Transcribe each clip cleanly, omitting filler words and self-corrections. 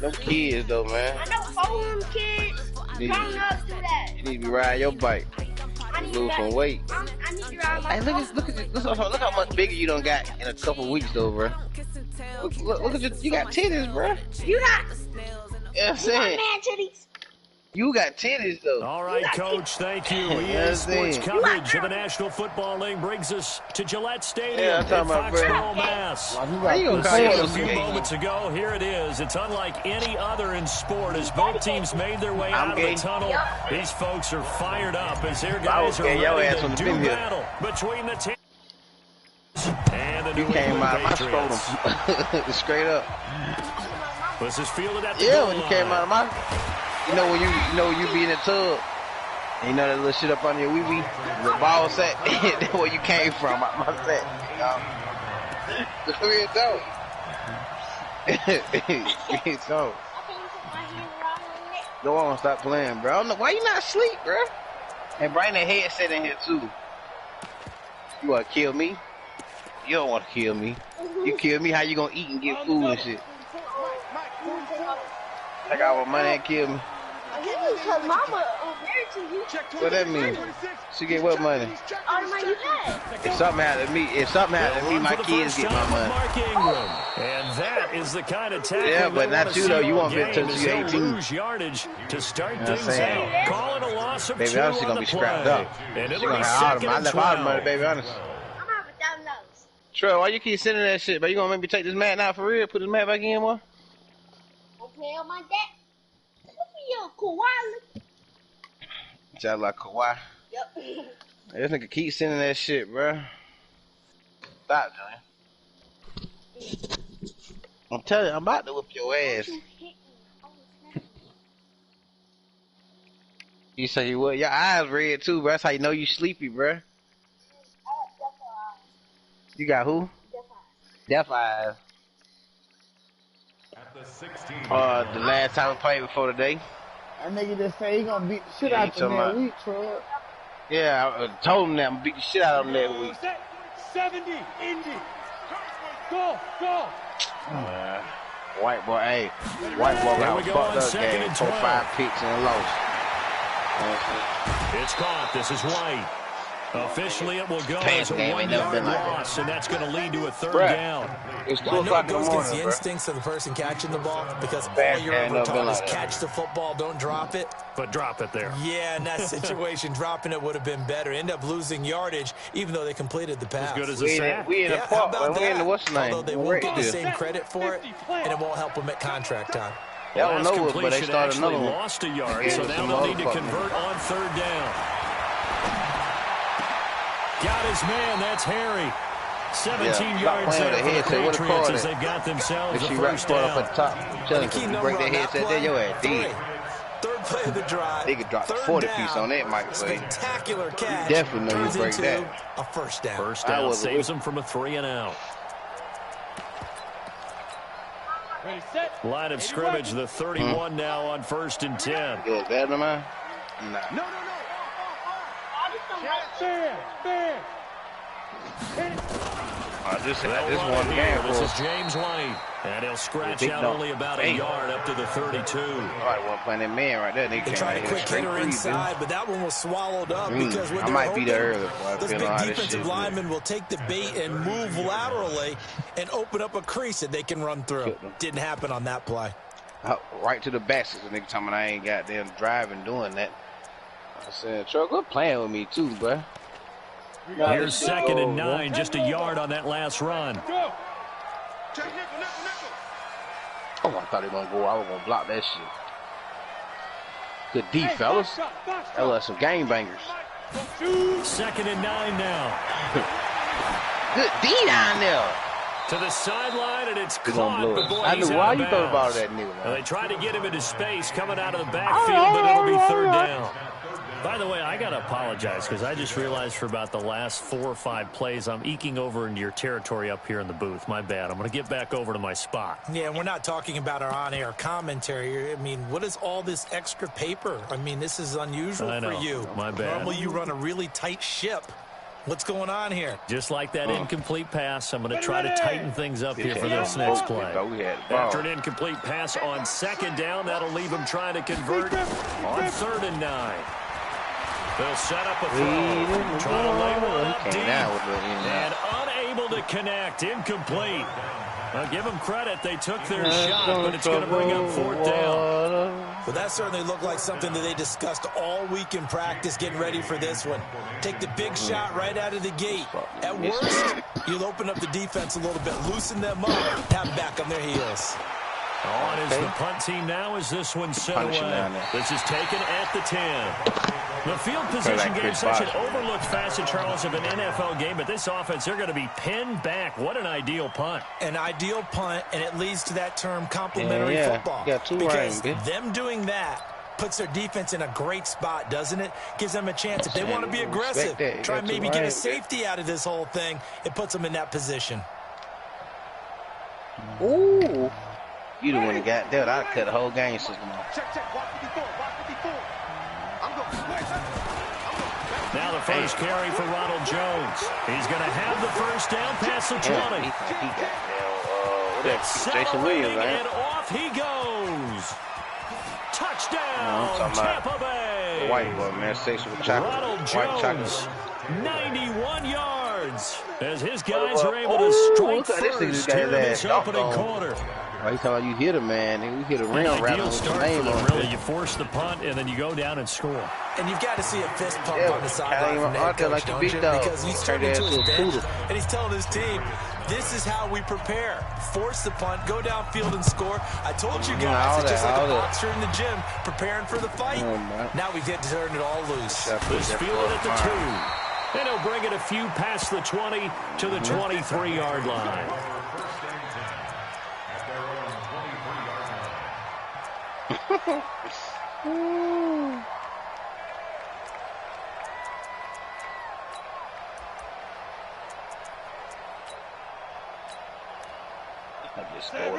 Them kids though, man. I know 4 kids. Grown ups do that. You need to be riding your bike. Lose some weight. I need to ride my Hey, look how much bigger you done got in a couple weeks though, bro. Look at you got titties, bro. You got. Yeah, I'm saying. Man titties. You got titties though. All right, Coach. Thank you. EA Sports coverage of the National Football League brings us to Gillette Stadium in Foxborough, Mass. A few moments ago, here it is. It's unlike any other in sport as both teams made their way out of the tunnel. These folks are fired up as their guys are ready to do battle between the teams. And the you came out of my scrotum. Straight up. This is fielded at the goal when you came out of my... You know when you be in the tub, and you know that little shit up on your wee-wee, the ball set, that's where you came from, my set. The real dope. So, go on, stop playing, bro. Why you not asleep, bro? And bring that headset in here too. You wanna kill me? You don't wanna kill me. You kill me, how you gonna eat and get food and shit? Take out my money and kill me. Because mama married to you. What that mean? She get what money? All the money you had. If something happened to me, my kids get my money. And that is the kind of tackling. Yeah, but not you though. You won't be until you 18. Lose yardage to start things out. Call it a loss of baby, 2 honestly, on gonna the be scrapped up. And She gonna have all the money. I left all the money, baby, honest. I'm gonna have $1,000. Trey, why you keep sending that shit? But you gonna make me take this mat now for real? Put this mat back in, boy? Okay, on my deck. Yo, koala. Sound like Kawhi. Yep. This nigga keep sending that shit, bro. Stop, Johnny. I'm telling you, I'm about to whip your ass. You say you what? Your eyes red too, bro. That's how you know you sleepy, bro. You got who? Deaf eyes. The last time we played before today. That nigga just say he gonna beat the shit out of him that week, Troy. Yeah, I told him that I'm gonna beat the shit out of him that week. 70, Indy. Go. White boy, hey. White boy got fucked up game. 4-5 picks and a loss. It's caught. This is White. Officially, it will go as a 1-yard loss, and that's going to lead to a third down. It's 2 o'clock in the morning, the instincts of the person catching the ball, because all you're ever taught is catch the football, don't drop it. But drop it there. Yeah, in that situation, dropping it would have been better. End up losing yardage, even though they completed the pass. As good as a sack. We in the park, we in the what's the name? Although they won't get the same credit for it, and it won't help them at contract time. They don't know it, but they started another one. Lost a yard, so now they'll need to convert on third down. Got his man, that's Harry. 17 yards there for the Patriots as they've got themselves a first down. Up at the top. You break their headset there, your ass dead. Third play of the drive. They could drop the 40 piece on that, Mike. Spectacular catch. You definitely know you break that. A first down. First down saves them from a 3-and-out. Line of scrimmage, the 31 now on 1st and 10. Good, that man? Nah. No. This one game. This is James White, and he'll scratch out only about a yard up to the 32. All right, one playing that man right there. They tried a quick hitter inside, but that one was swallowed up because what I might be there early. Those big defensive linemen will take the bait and move laterally and open up a crease that they can run through. Didn't happen on that play. Right to the basket. The nigga talking about I ain't got them driving doing that. I said, Troy, good playing with me too, bro. Here's 2nd and 9, just a yard on that last run. Oh, I thought he was going to go. I was going to block that shit. Good D, fellas. That was some game bangers. 2nd and 9 now. Good D down there. To the sideline, and it's caught. But boy, I knew why you thought about that nigga, man. They tried to get him into space coming out of the backfield, but it'll be third down. By the way, I got to apologize because I just realized for about the last 4 or 5 plays, I'm eking over into your territory up here in the booth. My bad. I'm going to get back over to my spot. Yeah, we're not talking about our on-air commentary. I mean, what is all this extra paper? I mean, this is unusual for you. My bad. Normally you run a really tight ship. What's going on here? Just like that incomplete pass, I'm going to try to tighten things up here for this next play. After an incomplete pass on second down, that'll leave them trying to convert on 3rd and 9. They'll set up a throw, trying to lay one up deep, and unable to connect, incomplete. I'll give them credit. They took their shot, but it's going to bring up 4th down. Well, that certainly looked like something that they discussed all week in practice, getting ready for this one. Take the big shot right out of the gate. At worst, you'll open up the defense a little bit, loosen them up, have them back on their heels. On is the punt team now as this one's set away. This is taken at the 10. The field position game, such an overlooked facet, Charles, of an NFL game, but this offense, they're going to be pinned back. What an ideal punt. An ideal punt, and it leads to that term complementary football. Because them doing that puts their defense in a great spot, doesn't it? Gives them a chance. If they want to be aggressive, try and maybe get a safety out of this whole thing, it puts them in that position. Ooh. You the one that got that. I cut the whole game system off. Now the first carry for Ronald Jones. He's going to have the first down past the 20. Jason Williams, and off he goes. Touchdown, Tampa Bay. The white boy, man. Sexual chocolate. Ronald Jones, 91 yards. As his guys are able to strike first here in this opening quarter. Well, he's talking about you hit him, man. You hit a rim wrap with the name on it. Really, you force the punt, and then you go down and score. And you've got to see a fist pump on the sideline from the head coach, like don't you? Because he's turned into his bench, and he's telling his team, this is how we prepare. Force the punt, go downfield and score. I told you guys, it's just like a boxer in the gym preparing for the fight. Now we get to turn it all loose. This field at the 2. And he'll bring it a few past the 20 to the 23-yard line.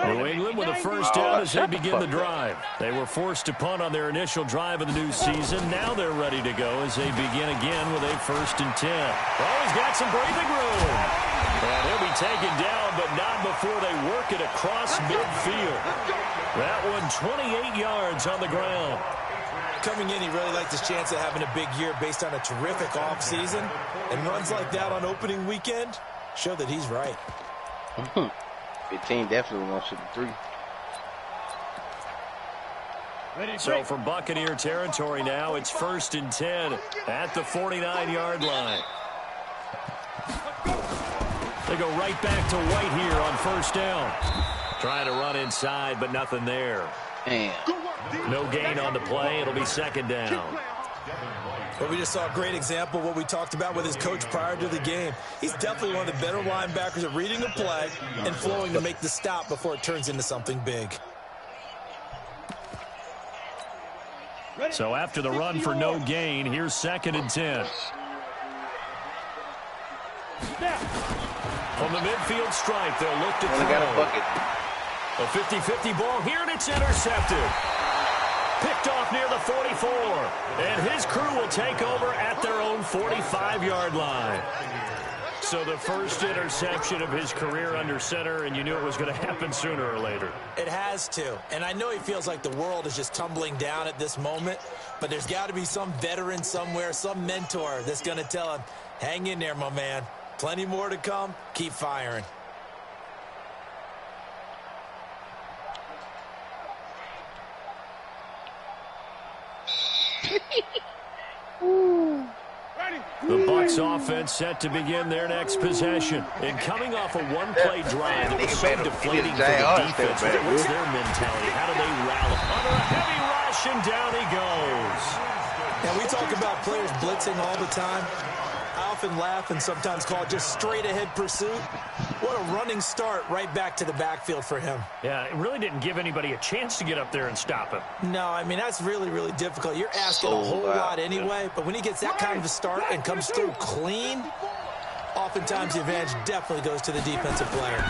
New England with a first down as they begin the drive. They were forced to punt on their initial drive of the new season. Now they're ready to go as they begin again with a 1st and 10. Oh, he's got some breathing room. And he'll be taken down, but not before they work it across midfield. That one 28 yards on the ground. Coming in, he really liked his chance of having a big year based on a terrific offseason. And runs like that on opening weekend show that he's right. 15 definitely wants to shoot the 3. So from Buccaneer territory now, it's 1st and 10 at the 49-yard line. They go right back to White here on 1st down. Trying to run inside, but nothing there. Damn. No gain on the play. It'll be 2nd down. Well, we just saw a great example of what we talked about with his coach prior to the game. He's definitely one of the better linebackers at reading a play and flowing to make the stop before it turns into something big. So after the run for no gain, here's 2nd and 10. From the midfield stripe, they'll look to throw. A 50-50 ball here, and it's intercepted. Picked off near the 44. And his crew will take over at their own 45-yard line. So the first interception of his career under center, and you knew it was going to happen sooner or later. It has to. And I know he feels like the world is just tumbling down at this moment, but there's got to be some veteran somewhere, some mentor that's going to tell him, hang in there, my man. Plenty more to come. Keep firing. The Bucs offense set to begin their next possession. And coming off a one-play drive, it was so deflating for the defense. What's their mentality? How do they rally? Under a heavy rush, and down he goes. Now, we talk about players blitzing all the time. I often laugh and sometimes call it just straight-ahead pursuit. What a running start right back to the backfield for him. Yeah, it really didn't give anybody a chance to get up there and stop him. No, I mean, that's really, really difficult. You're asking a whole lot anyway, but when he gets that kind of a start and comes through clean, oftentimes the advantage definitely goes to the defensive player.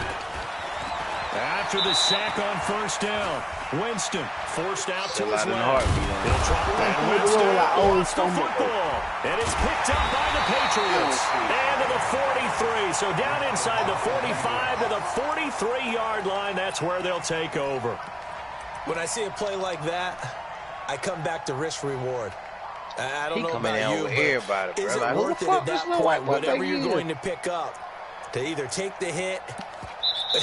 After the sack on first down, Winston forced out to his left. He'll drop that. Winston lost the football. And it's picked up by the Patriots. And to the 43. So down inside the 45 to the 43-yard line. That's where they'll take over. When I see a play like that, I come back to risk-reward. I don't know about you, but is it worth it at that point, whatever you're going to pick up, to either take the hit,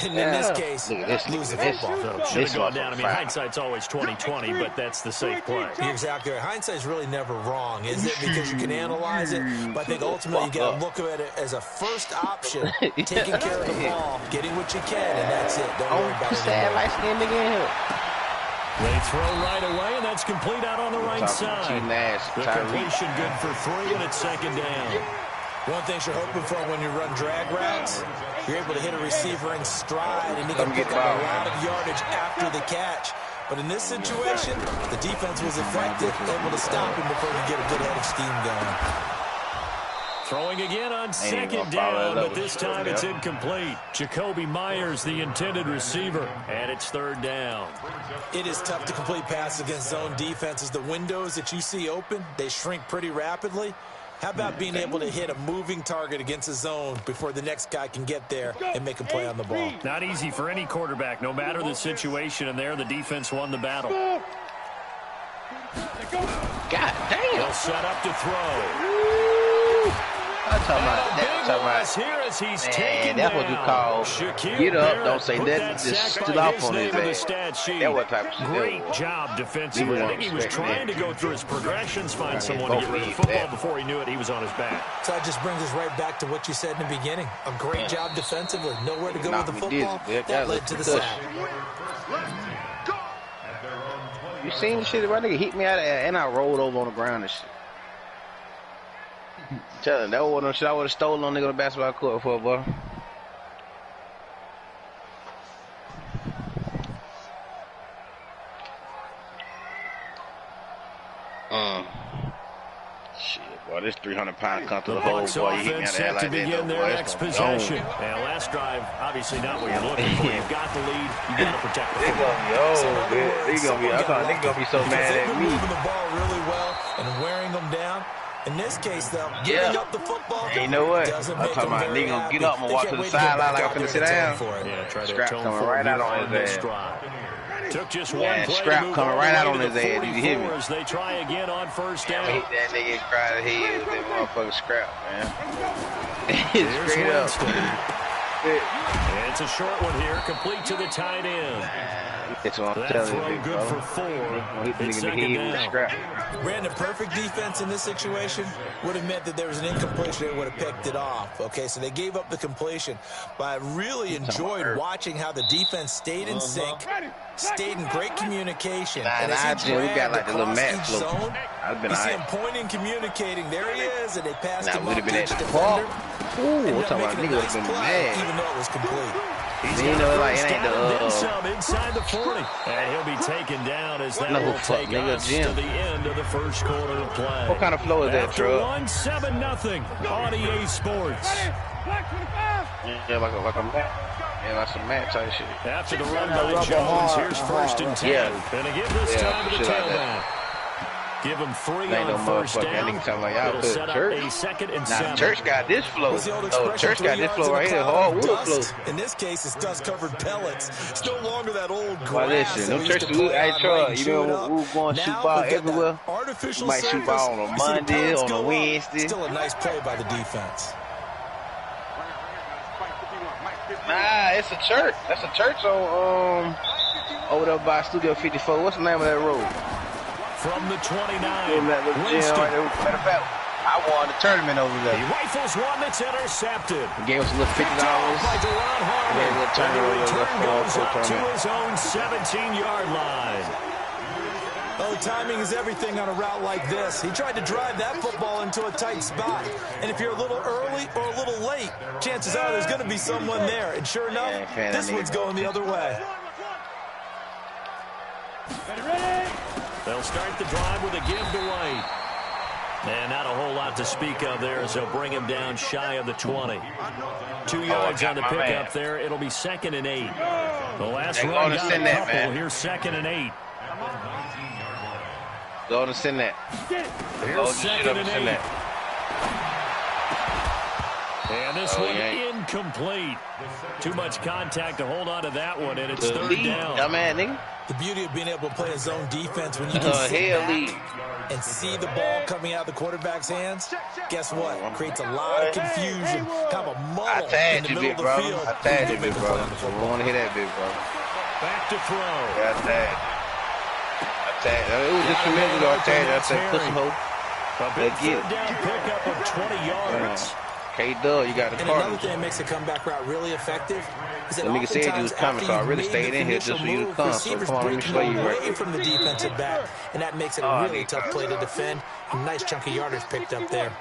and in this case, lose the football? Should have gone down. I mean, hindsight's always 20/20, but that's the safe play. You're exactly right. Hindsight's really never wrong, is it? Because you can analyze it, but I think ultimately you got to look at it as a first option, taking care of the ball, getting what you can, and that's it. Don't worry about it. They throw right away, and that's complete out on the right side. The completion good for 3, and it's second down. One thing you're hoping for when you run drag routes, you're able to hit a receiver in stride, and you can pick up a lot of yardage after the catch. But in this situation, the defense was effective, able to stop him before he get a good head of steam going. Throwing again on second down, but this time it's incomplete. Jacoby Myers, the intended receiver, and it's third down. It is tough to complete passes against zone defenses. The windows that you see open, they shrink pretty rapidly. How about being able to hit a moving target against a zone before the next guy can get there and make a play on the ball? Not easy for any quarterback, no matter the situation, and there the defense won the battle. God damn. They'll set up to throw. I'm talking about here as he's that's what you call get up, don't say nothing, just stood off on his ass. That's what type of shit. Great job defensively. I think he was trying to go through his progressions, find someone to get rid of the football. Before he knew it, he was on his back. So that just brings us right back to what you said in the beginning. A great job defensively. Nowhere to go with the football. That led to the sack. You seen the shit? My nigga hit me out of there, and I rolled over on the ground and shit. Tell him that was no shit I would have stolen on nigga on the basketball court for, boy. Shit, boy, this 300-pound come to the hole, boy. You hit me out of there like that, their next possession. And last drive, obviously not what you're looking for. You've got the lead. You got to protect the football. They're gonna be so mad at me. Moving the ball really well and wearing them down. In this case, though, giving up the football. Hey, you know what? I'm talking about nigga gonna get up and walk to the sideline like I'm finna sit down. Scrap coming right out on his ass. Took just one play. Scrap coming right out on his ass. Did you hear me? They try again on first down. Hit that nigga and cry the head with that motherfucking scrap, man. Straight up. It's a short one here, complete to the tight end. That's what I'm that telling you, good for 4. It's second down. Brandon, perfect defense in this situation would have meant that there was an incompletion. They would have picked it off. Okay, so they gave up the completion. But I really enjoyed watching how the defense stayed in sync, stayed in great communication. And as he dragged across each zone, you see him pointing, communicating. There he is, and they passed him up to each defender. Ooh, I'm talking about nigga would have been mad. Even though it was complete. He's like, it ain't some inside the 40. And he'll be taken down as that will take us to the end of the first quarter of play. What kind of flow is that, Truck? 1-7-0 on EA Sports. Yeah, like a match. Yeah, like some match type shit. After the run by Jones, here's first and 10. And they give this time to the tailback. Give him 3 on first down. It'll set up a second and 7. Church got this flow. Church got this flow right here. Hardwood flow. In this case, it's dust-covered pellets. It's no longer that old grass. Well, listen, them churches, hey, Troy, you know, we going to shoot ball everywhere. We might shoot ball on a Monday, on a Wednesday. Still a nice play by the defense. Nah, it's a church. That's a church on, over there by Studio 54. What's the name of that road? From the 29, Winston. Matter of fact, I won the tournament over there. He rifles one that's intercepted. He gave us a little $50. By Deron Harmon. And the return goes up to his own 17-yard line. Oh, timing is everything on a route like this. He tried to drive that football into a tight spot. And if you're a little early or a little late, chances are there's going to be someone there. And sure enough, this one's going the other way. Ready? They'll start the drive with a give to White. And not a whole lot to speak of there as they'll bring him down shy of the 20. 2 yards on the pickup there. It'll be 2nd and 8. The last run got a couple. Here's 2nd and 8. Go on and send that. Here's 2nd and 8. And this one incomplete. Too much contact to hold on to that one, and it's 3rd down. The beauty of being able to play a zone defense when you can sit back and see the ball coming out of the quarterback's hands, guess what? Creates a lot of confusion, kind of a muddle in the middle of the field. I tagged you, big brother. We want to hear that, big brother. Back to throw. Yeah, I tagged. It was just a minute ago. I tagged. I said, push him home. A big 3rd down pickup of 20 yards. K-Dub, you got the card. Another thing that makes a comeback route really effective is that nigga said you was coming, so I really stayed in here just for you to come. So come on, let me show you away from the defensive back, and that makes it a really tough play to defend. A nice chunk of yardage picked up there.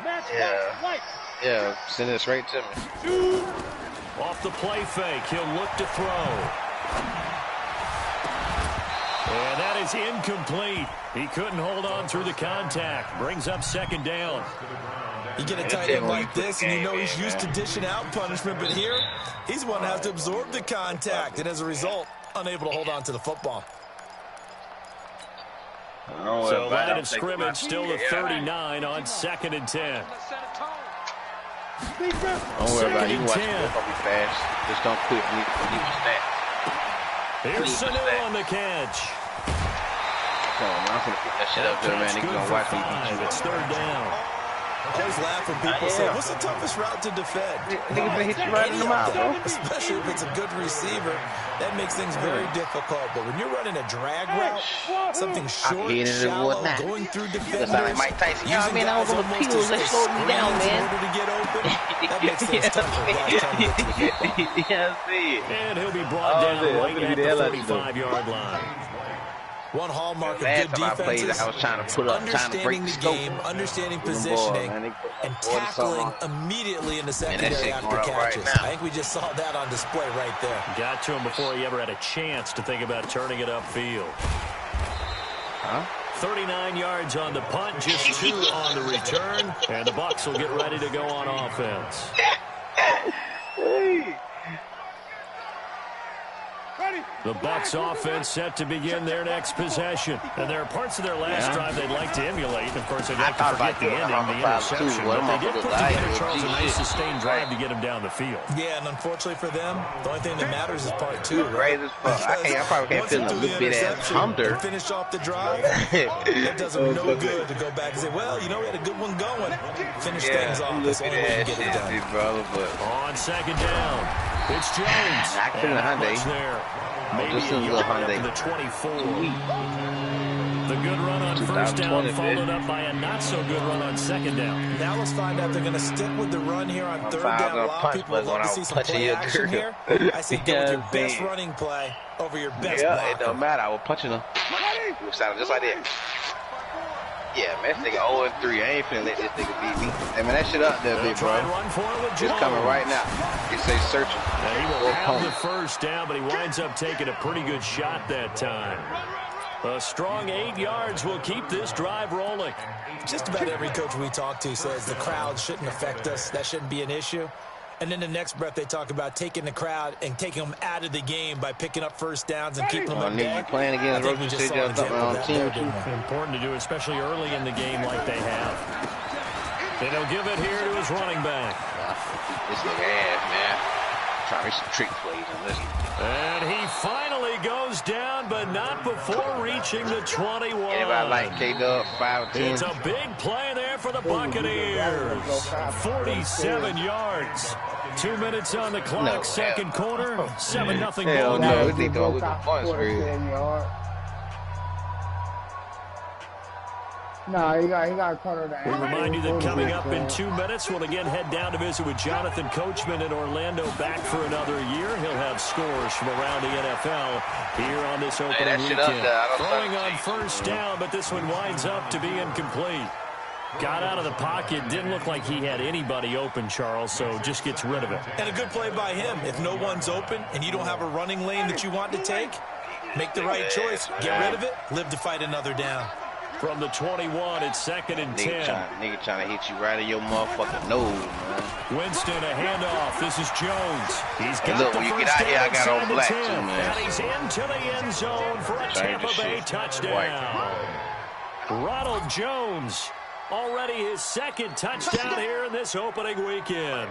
Yeah, send this right to me. Off the play fake, he'll look to throw. And that is incomplete. He couldn't hold on through the contact. Brings up 2nd down. You get a tight end like this, and you know he's used to dishing out punishment, but here, he's one that has to absorb the contact, and as a result, unable to hold on to the football. So line of scrimmage still at 39 on 2nd and 10. Don't worry about it. You can watch it. It'll be fast. Just don't quit. Leave the stat. Here's Sanu on the catch. Come on, man. I'm going to put that shit up there, man. Niggas going to watch me beat you. It's 3rd down. I always laugh when people say, what's the toughest route to defend? Niggas gonna hit you right in the mouth, bro. Especially if it's a good receiver. That makes things very difficult. But when you're running a drag route, something short, shallow, going through defenders, like Mike Tyson. You know what I mean? I was on the Peels. They slowed me down, man. In order to get open, that makes things tough for guys trying to get to the football. Yeah, I see it. And he'll be brought down right at the 45-yard line. One hallmark of good defense is understanding the game, understanding positioning, and tackling immediately in the secondary after catches. I think we just saw that on display right there. Got to him before he ever had a chance to think about turning it upfield. 39 yards on the punt, just 2 on the return, and the Bucs will get ready to go on offense. The Bucs offense set to begin their next possession. And there are parts of their last drive they'd like to emulate. Of course, they'd like to forget the ending, the interception. But they did put together, Charles, a nice sustained drive to get him down the field. Yeah, and unfortunately for them, the only thing that matters is part 2, right? I probably can't feel a little bit ass humder. Finish off the drive, it does them no good to go back and say, well, you know, we had a good one going. Finish things off. That's the only way you get it done. On 2nd down, it's Jones. There. Maybe a yard up to the 24. The good run on 1st down followed up by a not-so-good run on 2nd down. Now let's find out if they're going to stick with the run here on 3rd down. A lot of people would love to see some play action here. I say go with your best running play over your best blocker. It don't matter. I was punching him. It sounded just like that. Yeah, man, this nigga 0-3. I ain't finna let this nigga beat me. Hey, man, that shit up there, big bro. It's coming right now. He say searching. And he will have the 1st down, but he winds up taking a pretty good shot that time. A strong 8 yards will keep this drive rolling. Just about every coach we talk to says the crowd shouldn't affect us. That shouldn't be an issue. And then the next breath, they talk about taking the crowd and taking them out of the game by picking up 1st downs and keeping them in playing against Roach City on team. Important to do, especially early in the game like they have. And he'll give it here to his running back. This nigga ass, man. Try me some trick plays and listen. And he finally goes down, but not before reaching the 21. Anybody like K-Dub, 5-10? It's a big play there for the Buccaneers. 47 yards. 2 minutes on the clock, 2nd quarter. 7-0 ball game. We need to go with the points, No, he got a corner down. We remind you that coming up in 2 minutes, we'll again head down to visit with Jonathan Coachman in Orlando, back for another year. He'll have scores from around the NFL here on this opening weekend. Throwing on 1st down, but this one winds up to be incomplete. Got out of the pocket, didn't look like he had anybody open, Charles, so just gets rid of it. And a good play by him. If no one's open and you don't have a running lane that you want to take, make the right choice. Get rid of it, live to fight another down. From the 21, it's 2nd and 10. Nigga trying to hit you right in your motherfucking nose, man. Winston, a handoff. This is Jones. He's got look, when you get out here, I got on black, too, man. And he's into the end zone for a Tampa Bay touchdown. Ronald Jones, already his 2nd touchdown here in this opening weekend.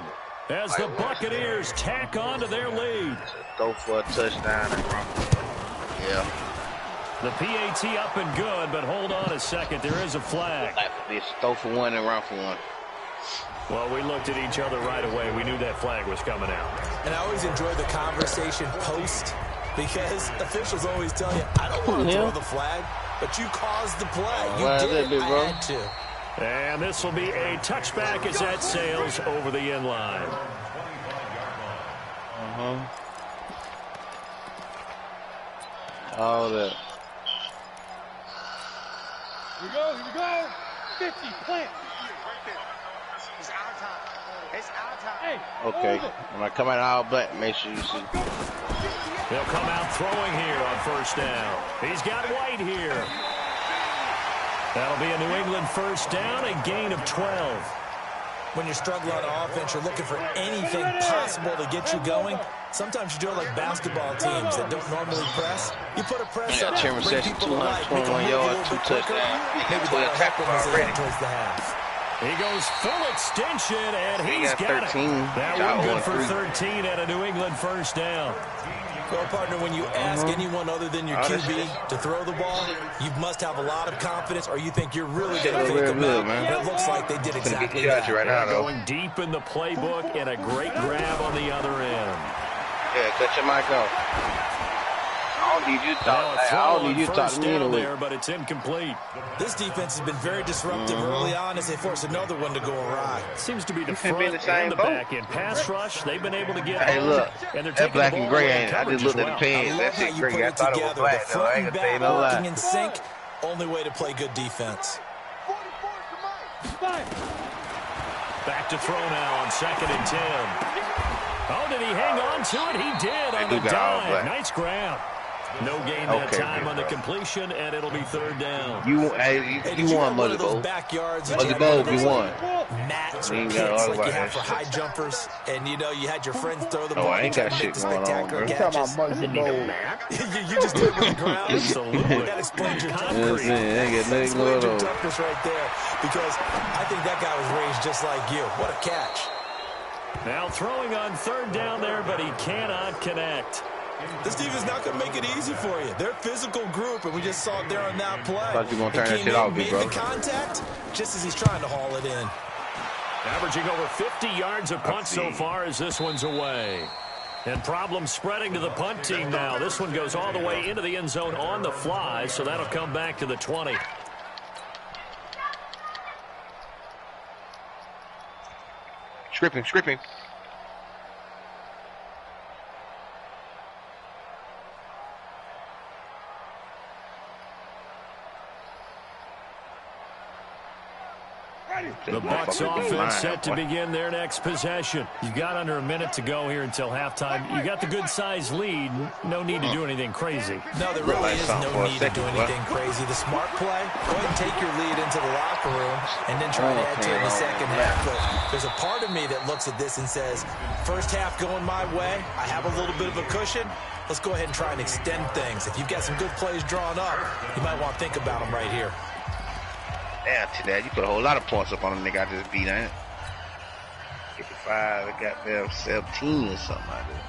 As the Buccaneers tack on to their lead. Go for a touchdown. Yeah. The PAT up and good, but hold on a second. There is a flag. Throw for one and run for one. Well, we looked at each other right away. We knew that flag was coming out. And I always enjoy the conversation post because officials always tell you, I don't want to throw the flag, but you caused the play. You did it, I had to. And this will be a touchback as that sails over the end line. All that. Here we go. 50, plant. It's our time. It's our time. Hey, okay, when I come out all black, make sure you see. They'll come out throwing here on 1st down. He's got White here. That'll be a New England 1st down, a gain of 12. When you're struggling on offense, you're looking for anything possible to get you going. Sometimes you do it like basketball teams that don't normally press. You put a press up, bring people to life, make them move a little bit quicker. Maybe they'll help them as they head towards the half. He goes full extension, and he's got 13. That one good for 13 at a New England 1st down. Well, partner, when you ask anyone other than your QB to throw the ball, you must have a lot of confidence, or you think you're really going to take them out. And it looks like they did exactly that. Right now, going deep in the playbook, and a great grab on the other end. Yeah, cut your mic off. I don't need you to talk. I don't need you to talk to me anyway. There, but it's incomplete. This defense has been very disruptive early on as they force another one to go awry. Seems to be the front and the back. In pass rush, they've been able to get Hey, look, and they're that black and gray ain't. I just looked at the page. That shit gray. I thought it was black, though. I ain't gonna say no lie. Working in sync, only way to play good defense. Back to throw now on 2nd and 10. Oh, did he hang on to it? He did on the dive. Nice grab. No gain that time on the completion, and it'll be 3rd down. You won Mother Bowl. Mother Bowl, you won. Mats or pits like you have for high jumpers, and you know you had your friends throw the ball. I ain't got shit going on, bro. You just do it on the ground. Absolutely. That explains your concrete. That explains your toughness right there, because I think that guy was raised just like you. What a catch. Now throwing on 3rd down there, but he cannot connect. This defense is not going to make it easy for you. They're a physical group, and we just saw it there on that play. Thought you were going to turn that shit off, bro. Made the contact just as he's trying to haul it in. Averaging over 50 yards a punt so far as this one's away. And problems spreading to the punt team now. This one goes all the way into the end zone on the fly, so that'll come back to the 20. Scripping. The Bucs offense set to begin their next possession. You've got under a minute to go here until halftime. You got the good-sized lead. No need to do anything crazy. No, there really is no need to do anything crazy. The smart play, go ahead and take your lead into the locker room and then try to add to it in the second half. But there's a part of me that looks at this and says, first half going my way, I have a little bit of a cushion. Let's go ahead and try and extend things. If you've got some good plays drawn up, you might want to think about them right here. Damn, to that, you put a whole lot of points up on the nigga I just beat, ain't it? 55, I got them 17 or something like that.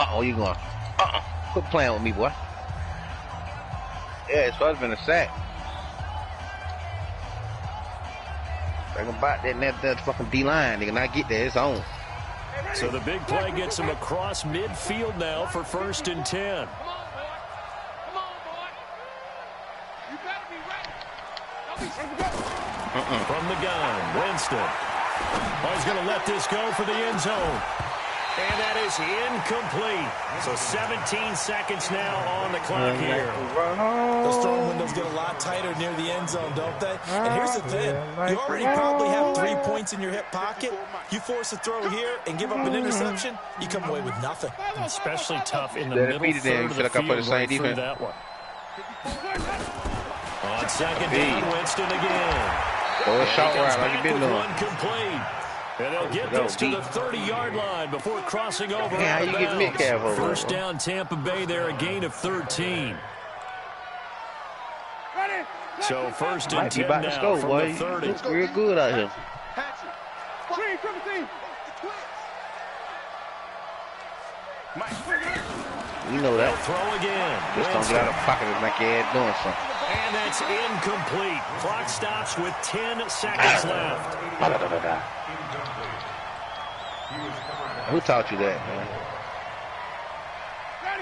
Uh-oh, you going? Quit playing with me, boy. Yeah, it's supposed to be a sack. Talking about that fucking D-line, nigga, not get there, it's on. So the big play gets him across midfield now for 1st and 10. From the gun, Winston. Oh, he's going to let this go for the end zone. And that is incomplete. So 17 seconds now on the clock here. Those throwing windows get a lot tighter near the end zone, don't they? And here's the thing. You already probably have 3 points in your hip pocket. You force a throw here and give up an interception, you come away with nothing. Especially tough in the middle third of the field going through that one. On second down, Winston again. Throw a short route like you been doing. One complete. And they'll get this to the 30-yard line before crossing over. Yeah, how you get Metcalf over? First down, Tampa Bay there, a gain of 13. So first and 10 now from the 30. Looks real good out here. You know that. They'll throw again. Just don't get out of pocket and make your head doing something. And that's incomplete. Clock stops with 10 seconds left. Who taught you that, man?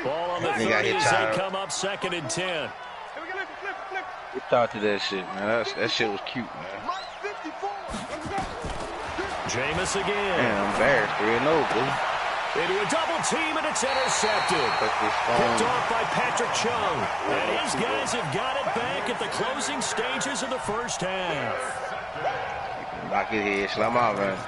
Ball on the 30 as they come up second and 10. Who taught you that shit, man? That shit was cute, man. Jameis again. Man, I'm embarrassed. 3-0, dude. Into a double team, and it's intercepted. Picked off by Patrick Chung. And his guys have got it back at the closing stages of the first half. Knock his head, slam out, man.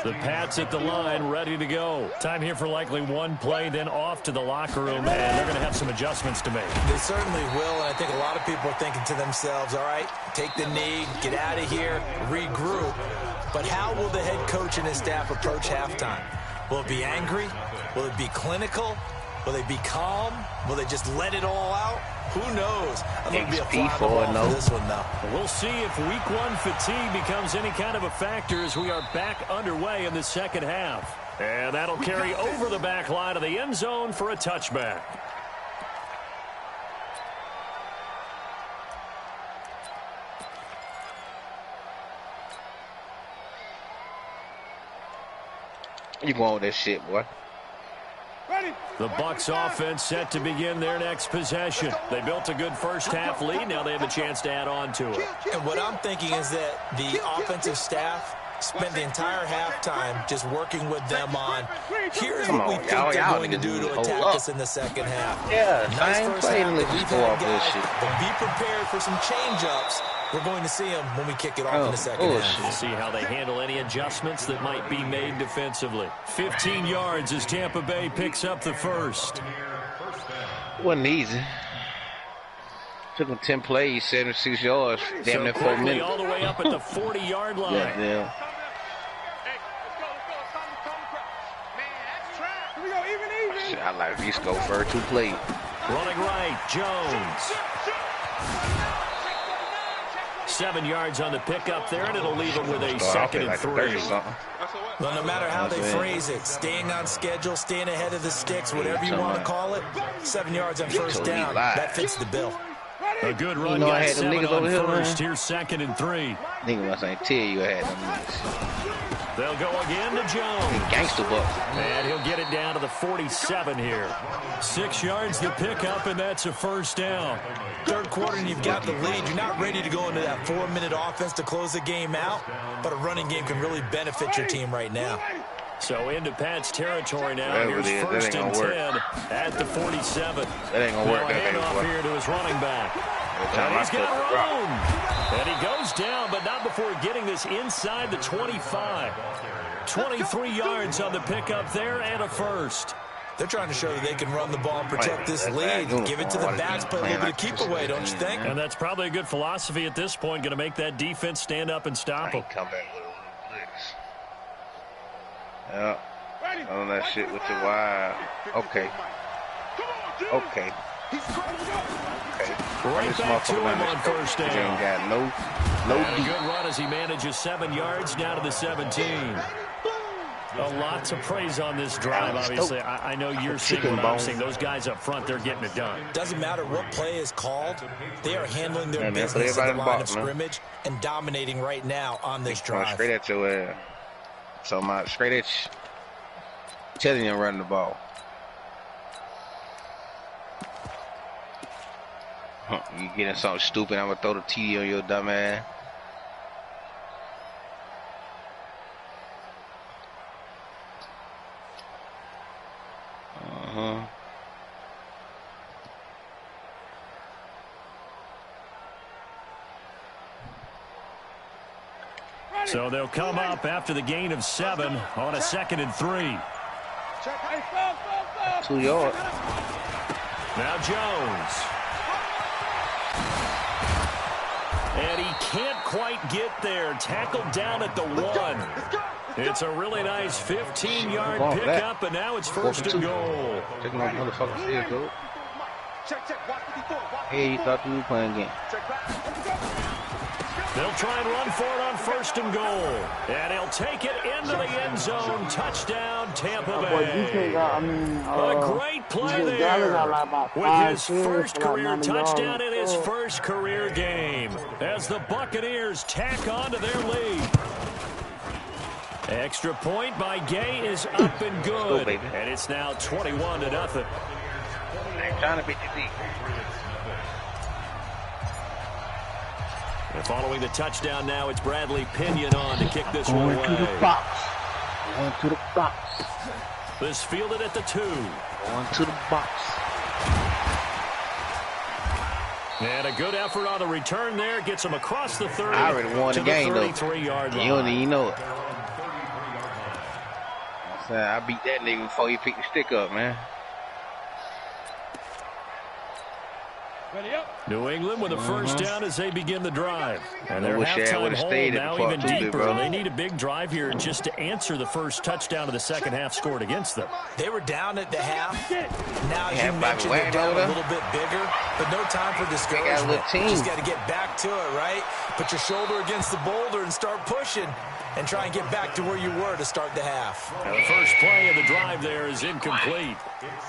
The Pats at the line, ready to go. Time here for likely one play, then off to the locker room, and they're going to have some adjustments to make. They certainly will, and I think a lot of people are thinking to themselves, all right, take the knee, get out of here, regroup. But how will the head coach and his staff approach halftime? Will it be angry? Will it be clinical? Will they be calm? Will they just let it all out? Who knows? I'm going to be a fly on the wall for this one, though. We'll see if week one fatigue becomes any kind of a factor as we are back underway in the second half. And that'll carry over the back line of the end zone for a touchback. You going with that shit, boy. The Bucs offense set to begin their next possession. They built a good first half lead. Now they have a chance to add on to it. And what I'm thinking is that the offensive staff spent the entire halftime just working with them on, here's what we think they're going to do to attack us in the second half. Yeah, nice first half that we've had, guys, but be prepared for some change-ups. We're going to see them when we kick it off in the second half. We'll see how they handle any adjustments that might be made defensively. 15 yards as Tampa Bay picks up the first. Wasn't easy. Took them 10 plays, 76 yards, damn near 4 minutes. All the way up at the 40-yard line. Yeah. I like if you go for 2 plays. Running right, Jones. 7 yards on the pickup there, and it'll leave him with a second and 3. Well, no matter how they phrase it, staying on schedule, staying ahead of the sticks, whatever you want to call it, 7 yards on first down, that fits the bill. A good run, got 7 on first. Here's second and 3. Nigga must ain't tell you I had them niggas. They'll go again to Jones. Gangster bucks. And he'll get it down to the 47 here. 6 yards the pickup, and that's a first down. Third quarter, and you've got the lead. You're not ready to go into that 4-minute offense to close the game out, but a running game can really benefit your team right now. So into Pat's territory now. Here's first and 10 at the 47. That ain't gonna work. Hand off here to his running back. And he's got room. And he goes down, but not before getting this inside the 25. 23 yards on the pickup there and a first. They're trying to show that they can run the ball and protect this lead. Give it to the backs, play a little bit of keep away, don't you think? And that's probably a good philosophy at this point. Going to make that defense stand up and stop them. Come back with a little blitz. Yeah. On that shit with the wide. Okay. Okay. Right back to him on first down. He ain't got no deep. Good run as he manages 7 yards down to the 17. A lot to praise on this drive, obviously. I know you're seeing what I'm seeing. Those guys up front, they're getting it done. Doesn't matter what play is called. They are handling their business at the line of scrimmage and dominating right now on this drive. Straight at your ass. So straight at you. Telling you to run the ball. You getting something stupid, I'm going to throw the TD on your dumb ass. So they'll come up after the gain of 7 on a 2nd and 3. 2 yards. Now Jones. And he can't quite get there. Tackled down at the 1. It's a really nice 15-yard pickup, and now it's 1st and goal. Taking off motherfucking field goal. Hey, you thought you were playing again. They'll try and run for it on 1st and goal. And he'll take it into the end zone. Touchdown, Tampa Bay. A great play there with his first career touchdown in his first career game as the Buccaneers tack on to their lead. Extra point by Gay is up and good. And it's now 21-0. I'm trying to beat the lead. And following the touchdown now, it's Bradley Pinion on to kick this one away. Going to the box. This fielded at the 2. Going to the box. And a good effort on the return there. Gets him across the 30. I already won the game, though. 33-yard line. You don't even know it. I beat that nigga before he picked the stick up, man. New England with a first down as they begin the drive. And their halftime hold now even deeper. They need a big drive here just to answer the first touchdown of the second half scored against them. They were down at the half. Now, as you mentioned, they're down a little bit bigger, but no time for discouragement. You just got to get back to it, right? Put your shoulder against the boulder and start pushing. And try and get back to where you were to start the half. And the first play of the drive there is incomplete.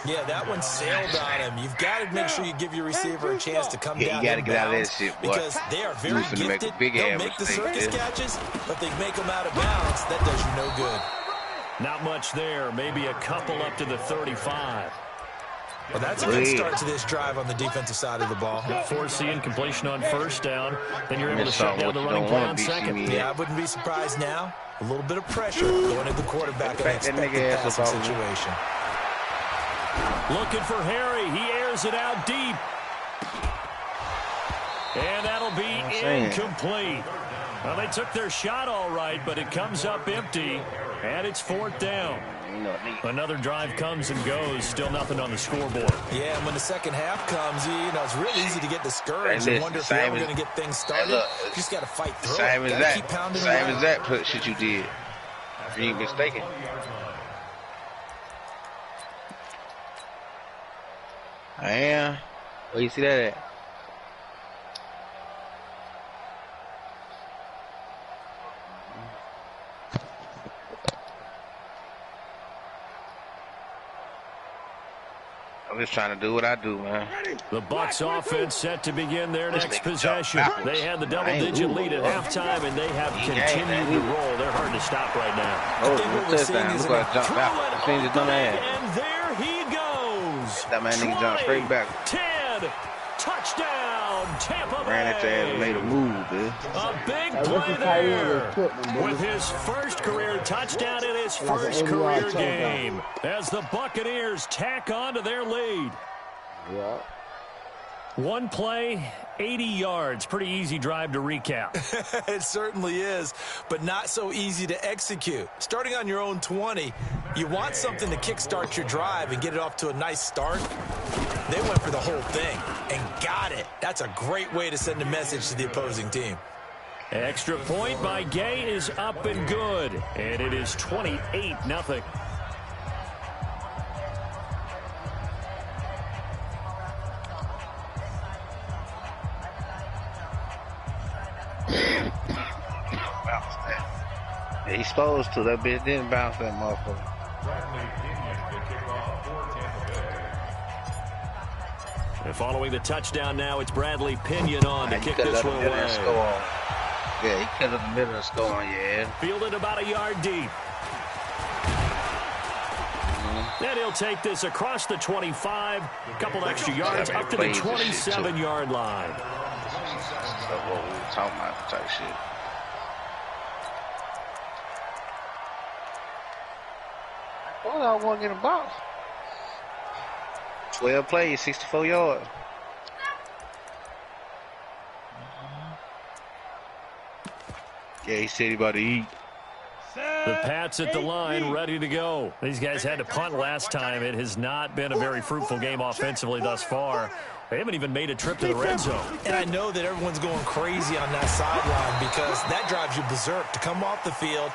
Yeah, that one sailed on him. You've got to make sure you give your receiver a chance to come down. You got to get out of that shit, boy. Because they are very gifted. They'll make the circus catches, but they make them out of bounds. That does you no good. Not much there. Maybe a couple up to the 35. Well, that's a good start to this drive on the defensive side of the ball. Forcing incompletion on first down. Then you're able to shut down the running play on second. Yeah, I wouldn't be surprised now. A little bit of pressure going to the quarterback in an expected passing situation. Looking for Harry. He airs it out deep. And that'll be incomplete. Well, they took their shot all right, but it comes up empty. And it's 4th down. Another drive comes and goes. Still nothing on the scoreboard. Yeah, and when the second half comes, it's really easy to get discouraged and wonder if you're ever going to get things started. You just got to fight through it. You got to keep pounding away. Same as that shit you did. If you ain't mistaken. I am. Where you see that at? I'm just trying to do what I do, man. The Bucs offense set to begin their next possession. They had the double-digit lead at halftime, and they have continued to roll. They're hard to stop right now. Oh, touchdown. Look at jump back. And there he goes. That man nigga jumped straight back. 10. Touchdown, Tampa Bay. Ran at your ass and made a move, dude. A big play there with his first career touchdown in his first career game as the Buccaneers tack on to their lead. Yeah. One play, 80 yards. Pretty easy drive to recap. It certainly is, but not so easy to execute. Starting on your own 20, you want something to kickstart your drive and get it off to a nice start. They went for the whole thing and got it. That's a great way to send a message to the opposing team. Extra point by Gay is up and good, and it is 28-0. Yeah, he's supposed to. That bitch didn't bounce that motherfucker. And following the touchdown now, it's Bradley Pinion on to kick this one away. Yeah, he cut up the middle of the score on your head. Fielded about a yard deep. And he'll take this across the 25, a couple extra yards up to the 27-yard line. That's what we were talking about, type shit. I thought I was going to get a box. 12 plays, 64 yards. Yeah, he said he about to eat. The Pats at the line, ready to go. These guys had to punt last time. It has not been a very fruitful game offensively thus far. They haven't even made a trip to the red zone. And I know that everyone's going crazy on that sideline because that drives you berserk to come off the field,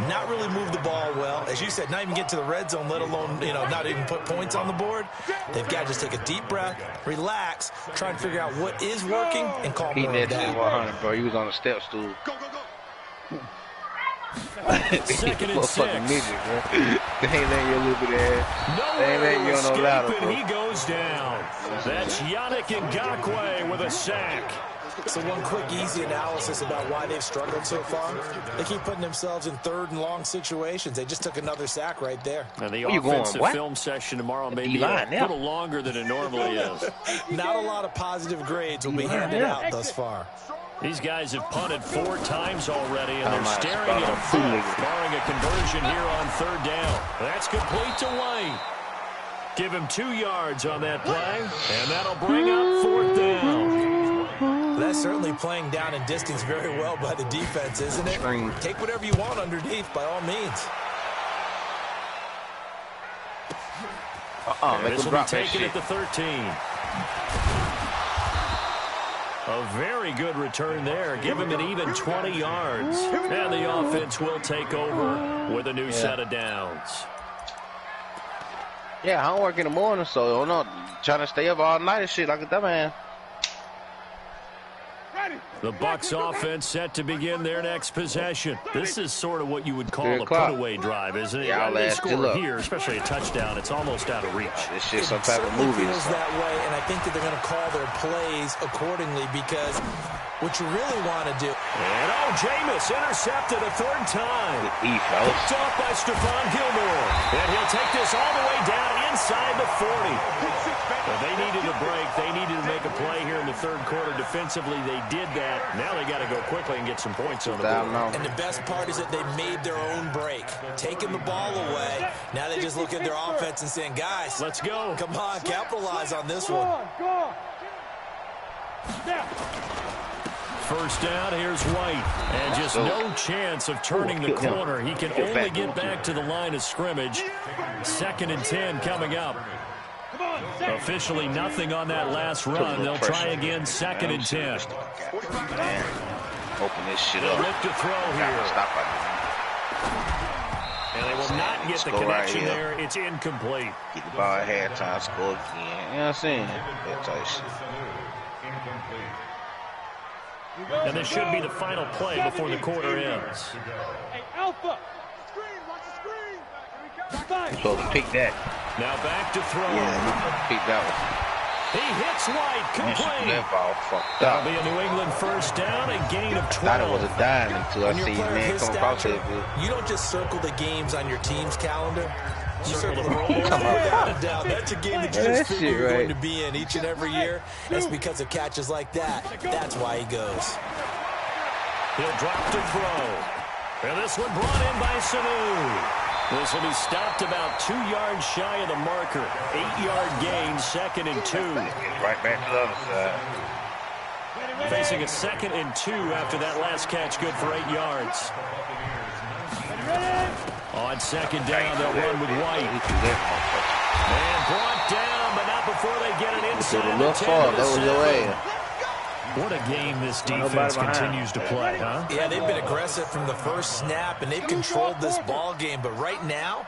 not really move the ball well. As you said, not even get to the red zone, let alone, not even put points on the board. They've got to just take a deep breath, relax, try and figure out what is working, and call more of that. 100, bro. He was on a step stool. Second and 6. Midget, bro. They ain't letting you a little bit of ass. They ain't letting you on no ladder, bro. He goes down. That's Yannick Ngakoue with a sack. So one quick, easy analysis about why they've struggled so far. They keep putting themselves in third and long situations. They just took another sack right there. And the offensive film session tomorrow may be a little longer than it normally is. Not a lot of positive grades will be handed out thus far. These guys have punted 4 times already, and they're staring at a fourth, barring a conversion here on third down. That's complete to White. Give him 2 yards on that play, and that'll bring up 4th down. That's certainly playing down and distance very well by the defense, isn't it? Take whatever you want underneath, by all means. This will be taken at the 13. A very good return there. Give him an even 20 yards. And the offense will take over with a new set of downs. Yeah, I don't work in the morning, so I'm not trying to stay up all night and shit like that, man. The Bucs offense set to begin their next possession. This is sort of what you would call a put-away drive, isn't it? Yeah, they score here, especially a touchdown. It's almost out of reach. This shit's some type of movie. It feels that way, and I think that they're going to call their plays accordingly because what you really want to do. And Jameis intercepted a 3rd time. Picked off by Stephon Gilmore. And he'll take this all the way down inside the 40. But they needed a break. They needed to make a play here in the 3rd quarter. Defensively, they did that. Now they got to go quickly and get some points on the board. And the best part is that they made their own break, taking the ball away. Now they just look at their offense and saying, guys, let's go. Come on, capitalize on this one. First down, here's White. And just no chance of turning the corner. He can only get back to the line of scrimmage. 2nd and 10 coming up. Officially nothing on that last run. They'll try again, 2nd and 10. Open this shit up. Look to throw here. And they will not get the connection there. It's incomplete. Get the ball at halftime, score again. You know what I'm saying? That type of shit. And this should be the final play before the quarter ends. Hey, Alpha! You're supposed to pick that. Now back to throw. Yeah, you're supposed to pick that one. He hits White, complete. That ball fucked That'll up. be a New England first down, a gain of 12. I thought it was a dime until I see man come across it. You don't just circle the games on your team's calendar. You circle the roll without a doubt. That's a game that you just figure you're going to be in each and every year. That's because of catches like that. That's why he goes. He'll drop to throw. And this one brought in by Sanu. This will be stopped about 2 yards shy of the marker. 8-yard gain, 2nd and 2. Right back to the other side. Facing a 2nd and 2 after that last catch, good for 8 yards. On 2nd down, they'll run with White. And brought down, but not before they get it inside the 10. What a game this defense continues to play, huh? Yeah, they've been aggressive from the first snap, and they've controlled this ball game. But right now,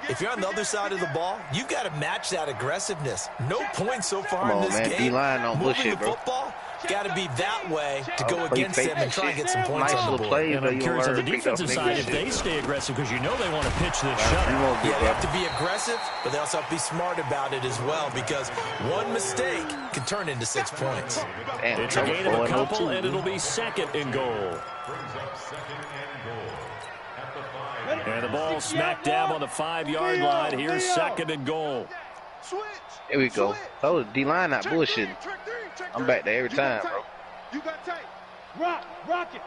if you're on the other side of the ball, you've got to match that aggressiveness. No points so far in this game. D-line don't bullshit, bro. Football, got to be that way to go against them and try and get some points on the board. And I'm curious on the defensive side if they stay aggressive, because you know they want to pitch this shutout. Yeah, they have to be aggressive, but they also have to be smart about it as well, because one mistake can turn into 6 points. It's a gain of a couple, and it'll be 2nd and goal. And the ball smack dab on the 5-yard line. Here's 2nd and goal. Here we go. Oh, the D-line not bullshitting. I'm back there every time, bro. You got tape. Rock it.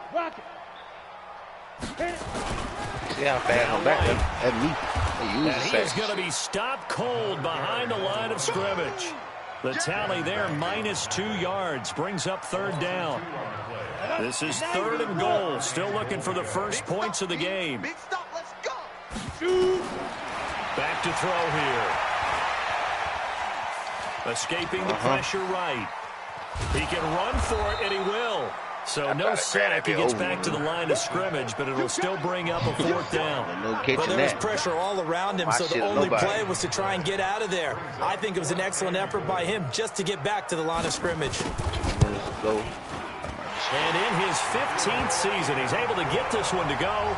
See how fast I'm back there. That's me. And he is going to be stopped cold behind the line of scrimmage. The tally there, -2 yards, brings up 3rd down. This is 3rd and goal. Still looking for the first points of the game. Back to throw here. Escaping the pressure right. He can run for it, and he will. So no sack. He gets back to the line of scrimmage, but it'll still bring up a 4th down. But there was pressure all around him, so the only play was to try and get out of there. I think it was an excellent effort by him just to get back to the line of scrimmage. And in his 15th season, he's able to get this one to go.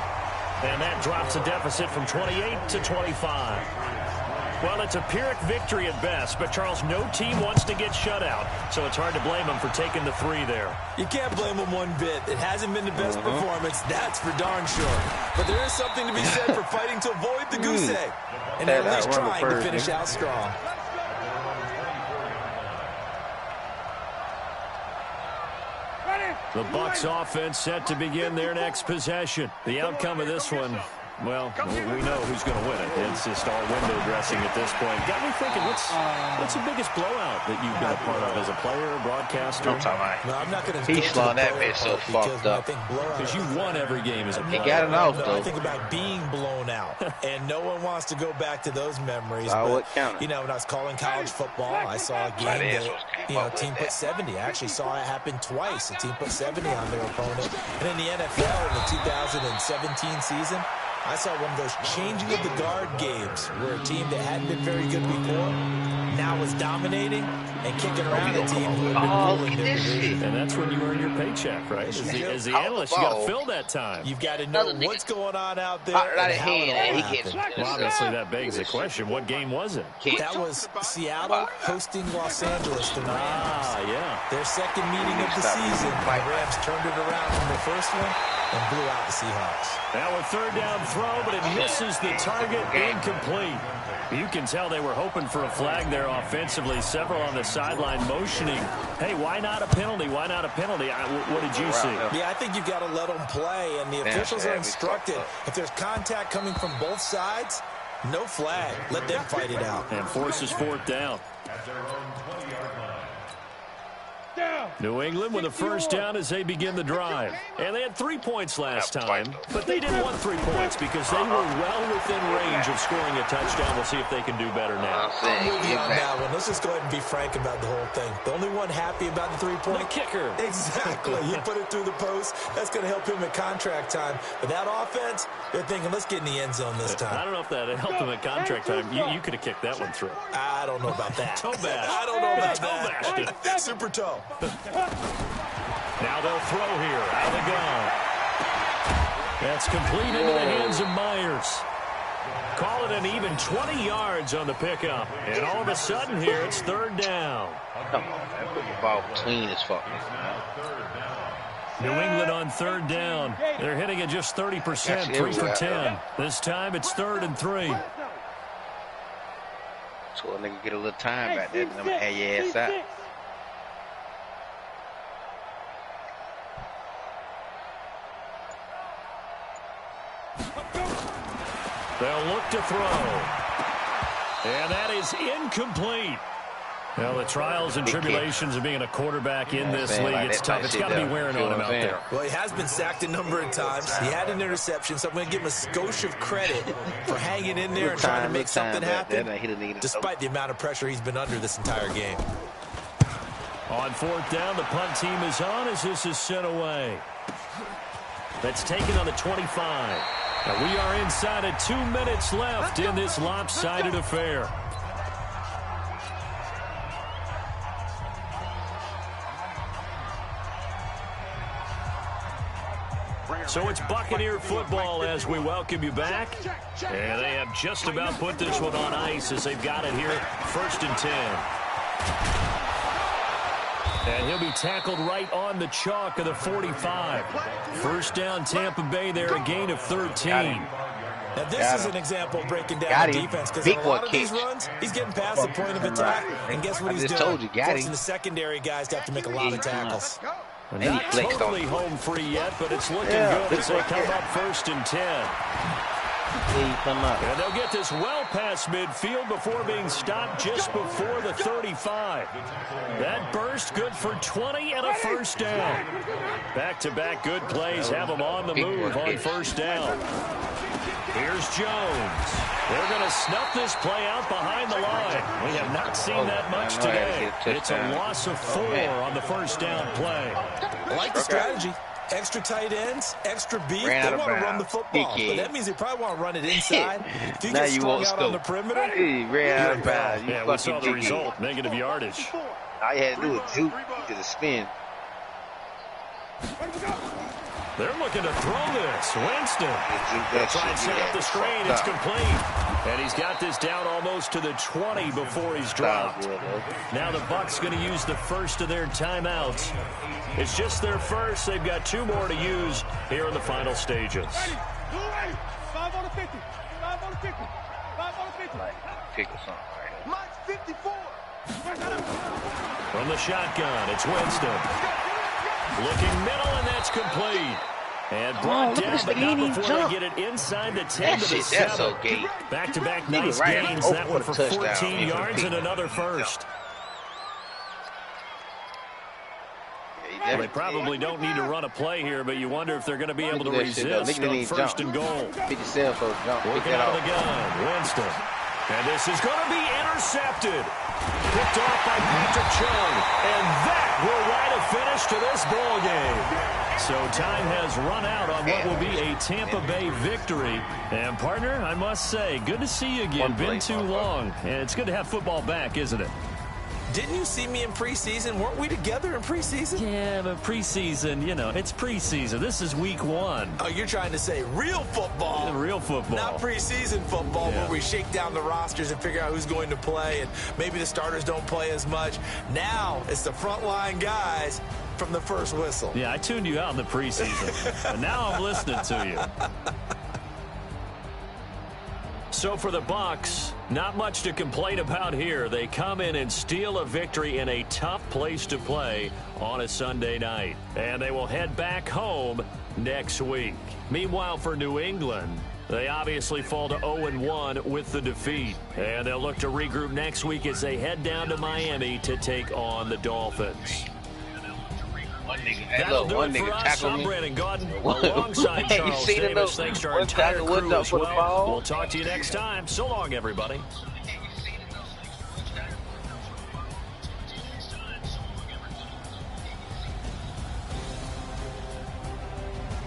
And that drops the deficit from 28 to 25. Well, it's a Pyrrhic victory at best, but, Charles, no team wants to get shut out, so it's hard to blame him for taking the 3 there. You can't blame him one bit. It hasn't been the best performance, that's for darn sure. But there is something to be said for fighting to avoid the goose egg, and at least trying to finish out strong. The Bucs offense set to begin their next possession. The outcome of this one, well, we know who's going to win it. It's just all window dressing at this point. Got me thinking, what's the biggest blowout that you've been a part of as a player, broadcaster? No, I'm not going to. He's slowing that bitch so fucked up. Because you won every game as a player. He got it off, though. I think about being blown out, and no one wants to go back to those memories. But, you know, when I was calling college football, I saw a game that, team put 70. I actually saw it happen twice. A team put 70 on their opponent. And in the NFL in the 2017 season, I saw one of those changing of the guard games where a team that hadn't been very good before now was dominating and kicking around a team who had been ruling their division. And that's when you earn your paycheck, right? As the analyst, you got to fill that time. You've got to know what's going on out there and how it all happened. Well, obviously, that begs the question, what game was it? That was Seattle hosting Los Angeles, the Rams. Yeah. Their second meeting of the season. The Rams turned it around from the first one and blew out the Seahawks. Now a 3rd down throw, but it misses the target, incomplete. You can tell they were hoping for a flag there offensively. Several on the sideline motioning, hey, why not a penalty? Why not a penalty? What did you see? Yeah, I think you've got to let them play, and the officials are instructed. If there's contact coming from both sides, no flag. Let them fight it out. And forces 4th down. New England with a 1st down as they begin the drive. And they had 3 points last time, but they didn't want 3 points because they were well within range of scoring a touchdown. We'll see if they can do better now. I'm with you on that one. Let's just go ahead and be frank about the whole thing. The only one happy about the 3-point kicker. Exactly. You put it through the post. That's going to help him at contract time. But that offense, they're thinking, let's get in the end zone this time. I don't know if that helped him at contract time. You could have kicked that one through. I don't know about that. Toe bash. I don't know about that. Super toe. Now they'll throw here. Out of the gun. That's complete into the hands of Myers. Call it an even 20 yards on the pickup. And all of a sudden here, it's 3rd down. Come on, man. Put the ball clean as fuck. New England on 3rd down. They're hitting at just 30%, 3 for 10. This time it's 3rd and 3. So a nigga get a little time back there, and I'm gonna have your ass out. They'll look to throw. And that is incomplete. Well, the trials and tribulations of being a quarterback in this league, it's tough. It's got to be wearing on him out there. Well, he has been sacked a number of times. He had an interception, so I'm going to give him a skosh of credit for hanging in there and trying to make something happen, despite the amount of pressure he's been under this entire game. On 4th down, the punt team is on as this is sent away. That's taken on the 25. Now we are inside of 2 minutes left in this lopsided affair. So it's Buccaneer football as we welcome you back. And they have just about put this one on ice as they've got it here. 1st and 10. And he'll be tackled right on the chalk of the 45. 1st down, Tampa Bay there, a gain of 13. Now, this is an example of breaking down the defense, because in a lot of these runs, he's getting past the point of attack, and guess what he's doing? Forcing the secondary guys to have to make a lot of tackels. Not totally home free yet, but it's looking good as they come up 1st and 10. And they'll get this well past midfield before being stopped just before the 35. That burst good for 20 and a 1st down. Back-to-back good plays have them on the move on 1st down. Here's Jones. They're going to snuff this play out behind the line. We have not seen that much today. It's a loss of 4 on the first down play. I like the strategy. Extra tight ends, extra beef. They want to run the football, but that means they probably want to run it inside. If you get strung out on the perimeter, he ran out of bounds. Yeah, we saw the result, negative yardage. All you had to do was juke to the spin. They're looking to throw this. Winston. They'll try and set up the screen. It's complete. And he's got this down almost to the 20 before he's dropped. Now the Bucs going to use the first of their timeouts. It's just their first. They've got 2 more to use here in the final stages. 5 on the 50. 5 on the 50. 5 on the 50. Pick or something right here. Mike's 54. From the shotgun, it's Winston. Looking middle, and that's complete. And brought down, but not before they get it inside the 10 to the 7. That's okay. Back-to-back nice gains. That one for 14 yards and another first. They probably don't need to run a play here, but you wonder if they're going to be able to resist on first and goal. Pick yourself up, jump. Working out of the gun, Winston. And this is going to be intercepted. Picked off by Patrick Chung. And that will write a finish to this ball game. So time has run out on what will be a Tampa Bay victory. And, partner, I must say, good to see you again. Been too long. And it's good to have football back, isn't it? Didn't you see me in preseason? Weren't we together in preseason? Yeah, but preseason, you know, it's preseason. This is week 1. Oh, you're trying to say real football. Yeah, real football. Not preseason football where we shake down the rosters and figure out who's going to play, and maybe the starters don't play as much. Now it's the frontline guys from the first whistle. Yeah, I tuned you out in the preseason, but now I'm listening to you. So for the Bucs, not much to complain about here. They come in and steal a victory in a tough place to play on a Sunday night. And they will head back home next week. Meanwhile, for New England, they obviously fall to 0-1 with the defeat. And they'll look to regroup next week as they head down to Miami to take on the Dolphins. That'll do it for us. I'm Brandon Gaudin alongside Charles Davis. Thanks to our entire crew as well. We'll talk to you next time. So long, everybody.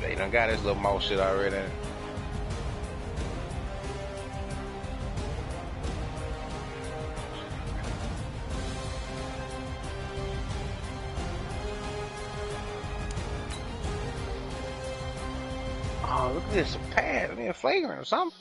They done got his little mouth shit already. Oh, look at this pad. I mean, a flagrant or something.